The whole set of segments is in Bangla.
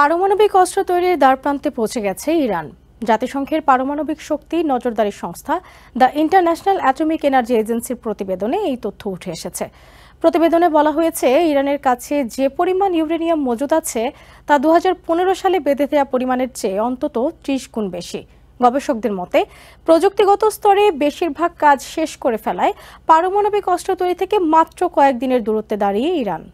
পারমাণবিক অস্ত্র তৈরির দ্বারপ্রান্তে পৌঁছে গেছে ইরান। জাতিসংঘের পারমাণবিক শক্তি নজরদারি সংস্থা দ্য ইন্টারন্যাশনাল অ্যাটমিক এনার্জি এজেন্সির প্রতিবেদনে এই তথ্য উঠে এসেছে। প্রতিবেদনে বলা হয়েছে, ইরানের কাছে যে পরিমাণ ইউরেনিয়াম মজুদ আছে তা 2015 সালে বেঁধে দেওয়া পরিমাণের চেয়ে অন্তত 30 গুণ বেশি। গবেষকদের মতে, প্রযুক্তিগত স্তরে বেশিরভাগ কাজ শেষ করে ফেলায় পারমাণবিক অস্ত্র তৈরি থেকে মাত্র কয়েকদিনের দূরত্বে দাঁড়িয়ে ইরান।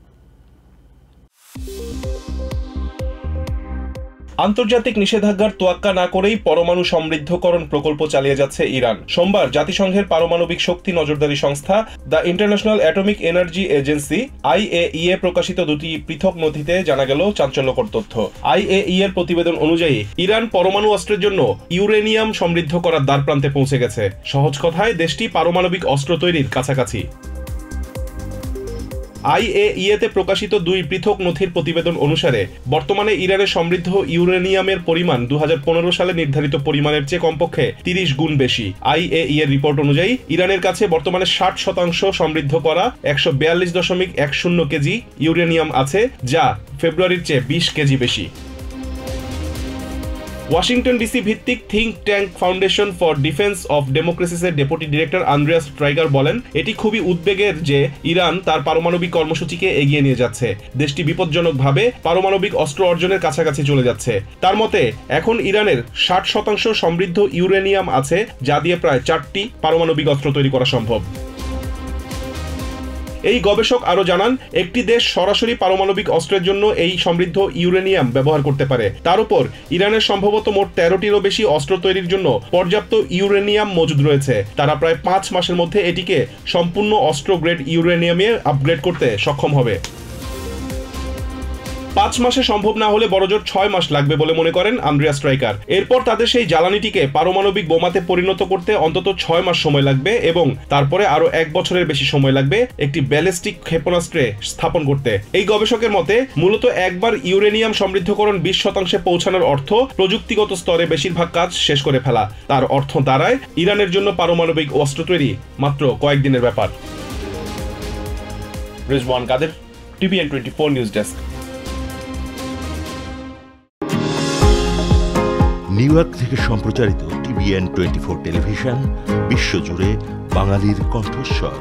আন্তর্জাতিক নিষেধাজ্ঞার তোয়াক্কা না করেই পরমাণু সমৃদ্ধকরণ প্রকল্প চালিয়ে যাচ্ছে ইরান। সোমবার জাতিসংঘের পারমাণবিক শক্তি নজরদারি সংস্থা the international atomic energy agency IAEA প্রকাশিত দুটি পৃথক নথিতে জানা গেল চাঞ্চল্যকর তথ্য। IAEA এর প্রতিবেদন অনুযায়ী ইরান পরমাণু অস্ত্রের জন্য ইউরেনিয়াম সমৃদ্ধ করার দ্বারপ্রান্তে পৌঁছে গেছে। সহজ কথায় দেশটি পারমাণবিক অস্ত্র তৈরির কাছাকাছি। IAEA-তে প্রকাশিত দুই পৃথক নথির প্রতিবেদন অনুসারে বর্তমানে ইরানের সমৃদ্ধ ইউরেনিয়ামের পরিমাণ 2015 সালে নির্ধারিত পরিমাণের চেয়ে কমপক্ষে 30 গুণ বেশি। IAEA-র রিপোর্ট অনুযায়ী ইরানের কাছে বর্তমানে 60% সমৃদ্ধ করা 142.10 কেজি ইউরেনিয়াম আছে, যা ফেব্রুয়ারির চেয়ে 20 কেজি বেশি। ওয়াশিংটন ডিসি ভিত্তিক think tank foundation for defence of ডেমোক্রেসিসের ডেপুটি ডিরেক্টর আন্দ্রেয়াস স্ট্রাইগার বলেন, এটি খুবই উদ্বেগের যে ইরান তার পারমাণবিক কর্মসূচিকে এগিয়ে নিয়ে যাচ্ছে। দেশটি বিপজ্জনকভাবে পারমাণবিক অস্ত্র অর্জনের কাছাকাছি চলে যাচ্ছে। তার মতে, এখন ইরানের 60% সমৃদ্ধ ইউরেনিয়াম আছে, যা দিয়ে প্রায় 4টি পারমাণবিক অস্ত্র তৈরি করা সম্ভব। এই গবেষক আরো জানান, একটি দেশ সরাসরি পারমাণবিক অস্ত্রের জন্য এই সমৃদ্ধ ইউরেনিয়াম ব্যবহার করতে পারে। তার উপর ইরানের সম্ভবত মোট 13টিরও বেশি অস্ত্র তৈরির জন্য পর্যাপ্ত ইউরেনিয়াম মজুদ রয়েছে। তারা প্রায় 5 মাসের মধ্যে এটিকে সম্পূর্ণ অস্ত্র গ্রেড ইউরেনিয়ামে আপগ্রেড করতে সক্ষম হবে। 5 মাসে সম্ভব না হলে বড়জোর 6 মাস লাগবে বলে মনে করেন আন্দ্রেয়াস স্ট্রাইকার। এরপর তাদের সেই জ্বালানিটিকে পারমাণবিক বোমাতে পরিণত করতে অন্তত 6 মাস সময় লাগবে এবং তারপরে আরো 1 বছরের বেশি সময় লাগবে একটি ব্যালিস্টিক ক্ষেপণাস্ত্রে স্থাপন করতে। এই গবেষকের মতে, মূলত একবার ইউরেনিয়াম সমৃদ্ধকরণ 20% পৌঁছানোর অর্থ প্রযুক্তিগত স্তরে বেশিরভাগ কাজ শেষ করে ফেলা। তার অর্থ দাঁড়ায় ইরানের জন্য পারমাণবিক অস্ত্র তৈরি মাত্র কয়েকদিনের ব্যাপার। রিজওয়ান কাদের, TVN 24 news desk. New York থেকে সম্প্রচারিত TVN 24 টেলিভিশন বিশ্বজুড়ে বাঙালির কণ্ঠস্বর।